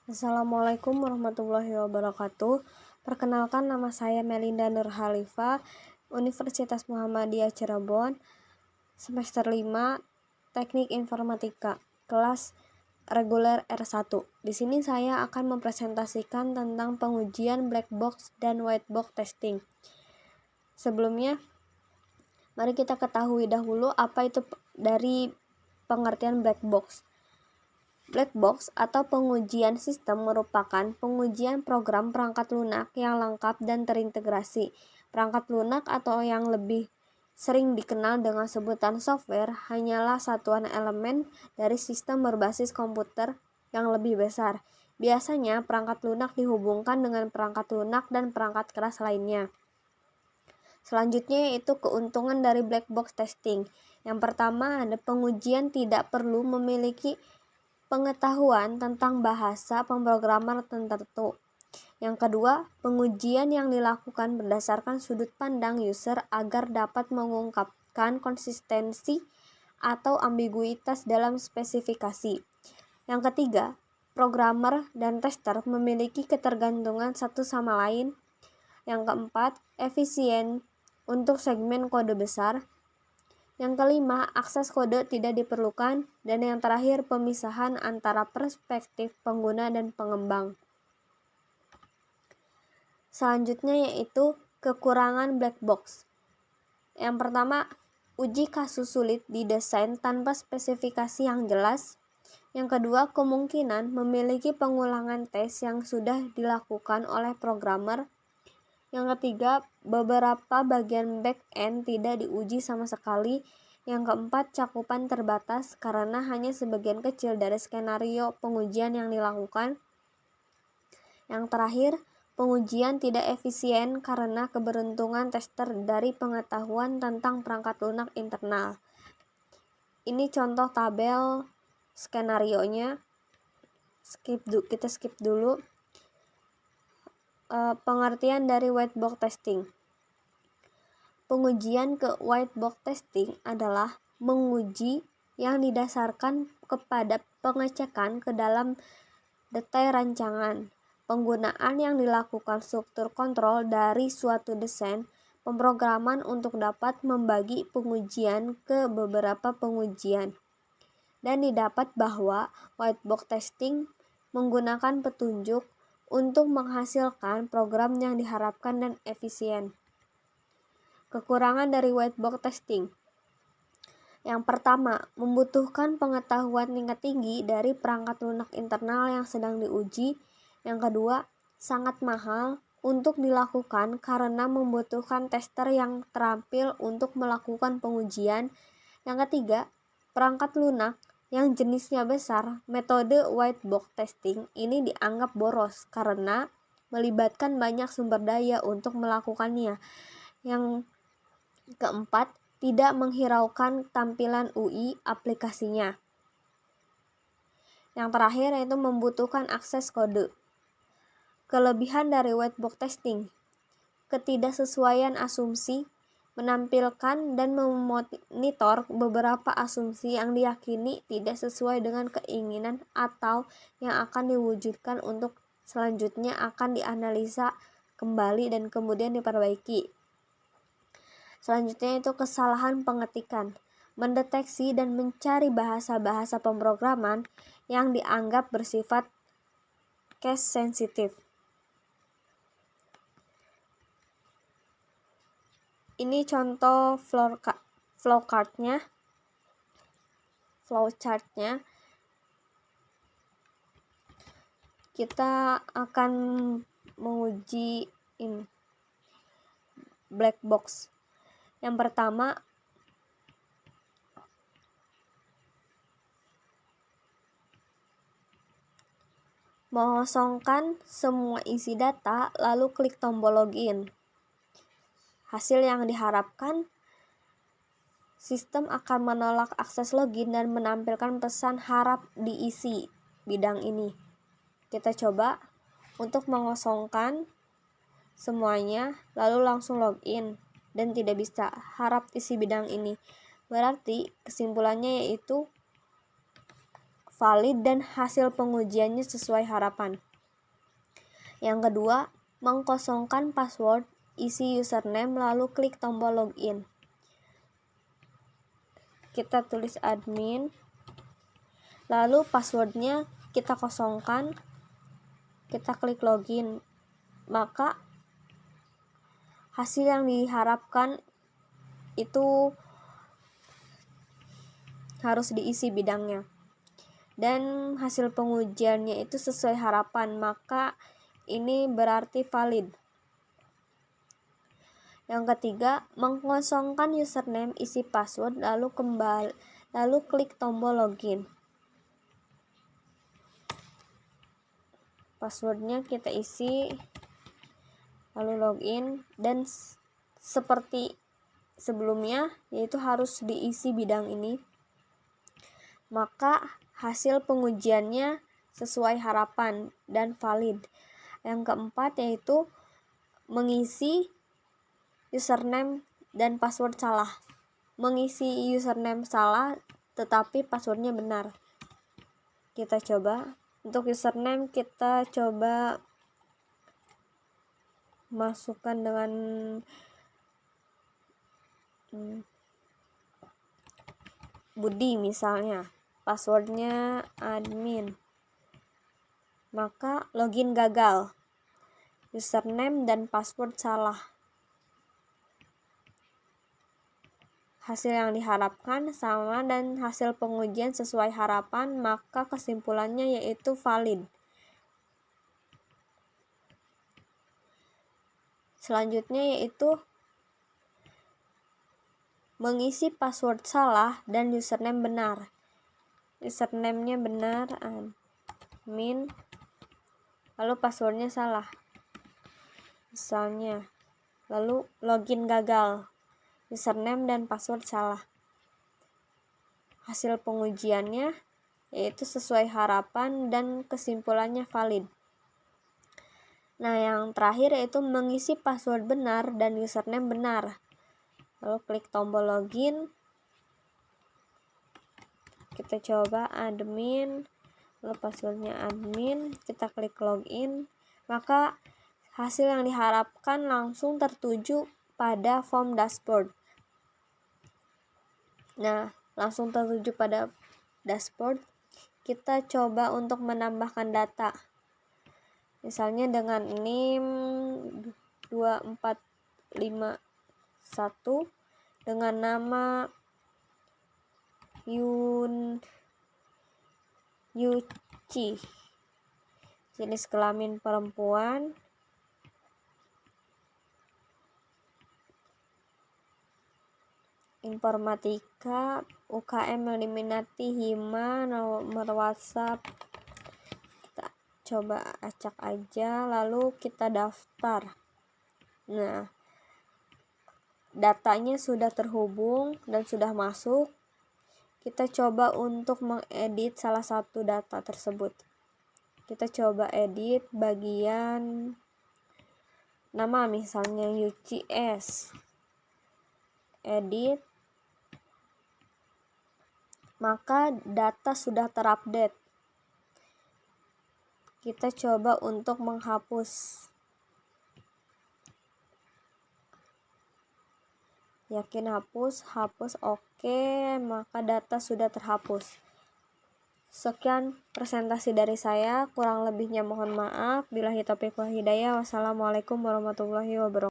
Assalamualaikum warahmatullahi wabarakatuh. Perkenalkan, nama saya Melinda Nurhalifa, Universitas Muhammadiyah Cirebon, semester 5, Teknik Informatika, kelas reguler R1. Di sini saya akan mempresentasikan tentang pengujian black box dan white box testing. Sebelumnya, mari kita ketahui dahulu apa itu dari pengertian black box. Black box atau pengujian sistem merupakan pengujian program perangkat lunak yang lengkap dan terintegrasi. Perangkat lunak atau yang lebih sering dikenal dengan sebutan software hanyalah satuan elemen dari sistem berbasis komputer yang lebih besar. Biasanya perangkat lunak dihubungkan dengan perangkat lunak dan perangkat keras lainnya. Selanjutnya yaitu keuntungan dari black box testing. Yang pertama, ada pengujian tidak perlu memiliki pengetahuan tentang bahasa pemrograman tertentu. Yang kedua, pengujian yang dilakukan berdasarkan sudut pandang user agar dapat mengungkapkan konsistensi atau ambiguitas dalam spesifikasi. Yang ketiga, programmer dan tester memiliki ketergantungan satu sama lain. Yang keempat, efisien untuk segmen kode besar. Yang kelima, akses kode tidak diperlukan. Dan yang terakhir, pemisahan antara perspektif pengguna dan pengembang. Selanjutnya yaitu kekurangan black box. Yang pertama, uji kasus sulit didesain tanpa spesifikasi yang jelas. Yang kedua, kemungkinan memiliki pengulangan tes yang sudah dilakukan oleh programmer. Yang ketiga, beberapa bagian back-end tidak diuji sama sekali. Yang keempat, cakupan terbatas karena hanya sebagian kecil dari skenario pengujian yang dilakukan. Yang terakhir, pengujian tidak efisien karena keberuntungan tester dari pengetahuan tentang perangkat lunak internal. Ini contoh tabel skenarionya. Kita skip dulu. Pengertian dari white box testing. Pengujian ke white box testing adalah menguji yang didasarkan kepada pengecekan ke dalam detail rancangan, penggunaan yang dilakukan struktur kontrol dari suatu desain pemrograman untuk dapat membagi pengujian ke beberapa pengujian. Dan didapat bahwa white box testing menggunakan petunjuk untuk menghasilkan program yang diharapkan dan efisien. Kekurangan dari white box testing. Yang pertama, membutuhkan pengetahuan tingkat tinggi dari perangkat lunak internal yang sedang diuji. Yang kedua, sangat mahal untuk dilakukan karena membutuhkan tester yang terampil untuk melakukan pengujian. Yang ketiga, perangkat lunak yang jenisnya besar. Metode white box testing ini dianggap boros karena melibatkan banyak sumber daya untuk melakukannya. Yang keempat, tidak menghiraukan tampilan UI aplikasinya. Yang terakhir yaitu membutuhkan akses kode. Kelebihan dari white box testing: ketidaksesuaian asumsi, menampilkan dan memonitor beberapa asumsi yang diyakini tidak sesuai dengan keinginan atau yang akan diwujudkan untuk selanjutnya akan dianalisa kembali dan kemudian diperbaiki. Selanjutnya itu kesalahan pengetikan, mendeteksi dan mencari bahasa-bahasa pemrograman yang dianggap bersifat case sensitif. Ini contoh flowchartnya. Kita akan menguji black box. Yang pertama, mengosongkan semua isi data lalu klik tombol login. Hasil yang diharapkan, sistem akan menolak akses login dan menampilkan pesan harap diisi bidang ini. Kita coba untuk mengosongkan semuanya lalu langsung login dan tidak bisa, harap isi bidang ini. Berarti kesimpulannya yaitu valid dan hasil pengujiannya sesuai harapan. Yang kedua, mengkosongkan password, isi username lalu klik tombol login. Kita tulis admin, lalu passwordnya kita kosongkan, kita klik login, maka hasil yang diharapkan itu harus diisi bidangnya dan hasil pengujiannya itu sesuai harapan, maka ini berarti valid. Yang ketiga, mengkosongkan username, isi password lalu klik tombol login. Passwordnya kita isi lalu login, dan seperti sebelumnya yaitu harus diisi bidang ini, maka hasil pengujiannya sesuai harapan dan valid. Yang keempat yaitu mengisi username dan password salah. Mengisi username salah tetapi passwordnya benar. Kita coba. Untuk username kita coba masukkan dengan Budi misalnya. Passwordnya admin. Maka login gagal. Username dan password salah. Hasil yang diharapkan sama dan hasil pengujian sesuai harapan, maka kesimpulannya yaitu valid. Selanjutnya yaitu mengisi password salah dan username benar. Username-nya benar, admin, lalu passwordnya salah. Misalnya, lalu login gagal. Username dan password salah. Hasil pengujiannya yaitu sesuai harapan dan kesimpulannya valid. Nah, yang terakhir yaitu mengisi password benar dan username benar. Lalu klik tombol login. Kita coba admin, lalu passwordnya admin, kita klik login, maka hasil yang diharapkan langsung tertuju pada form dashboard. Nah, langsung tertuju pada dashboard. Kita coba untuk menambahkan data. Misalnya dengan NIM 2451 dengan nama Yuci, jenis kelamin perempuan, informatika, UKM eliminati, hima, nomor WhatsApp. Kita coba acak aja, lalu kita daftar. Nah, datanya sudah terhubung dan sudah masuk. Kita coba untuk mengedit salah satu data tersebut. Kita coba edit bagian nama, misalnya Yuci S. Edit. Maka data sudah terupdate. Kita coba untuk menghapus. Yakin hapus, oke, maka data sudah terhapus. Sekian presentasi dari saya, kurang lebihnya mohon maaf. Billahi taufiq wal hidayah. Wassalamualaikum warahmatullahi wabarakatuh.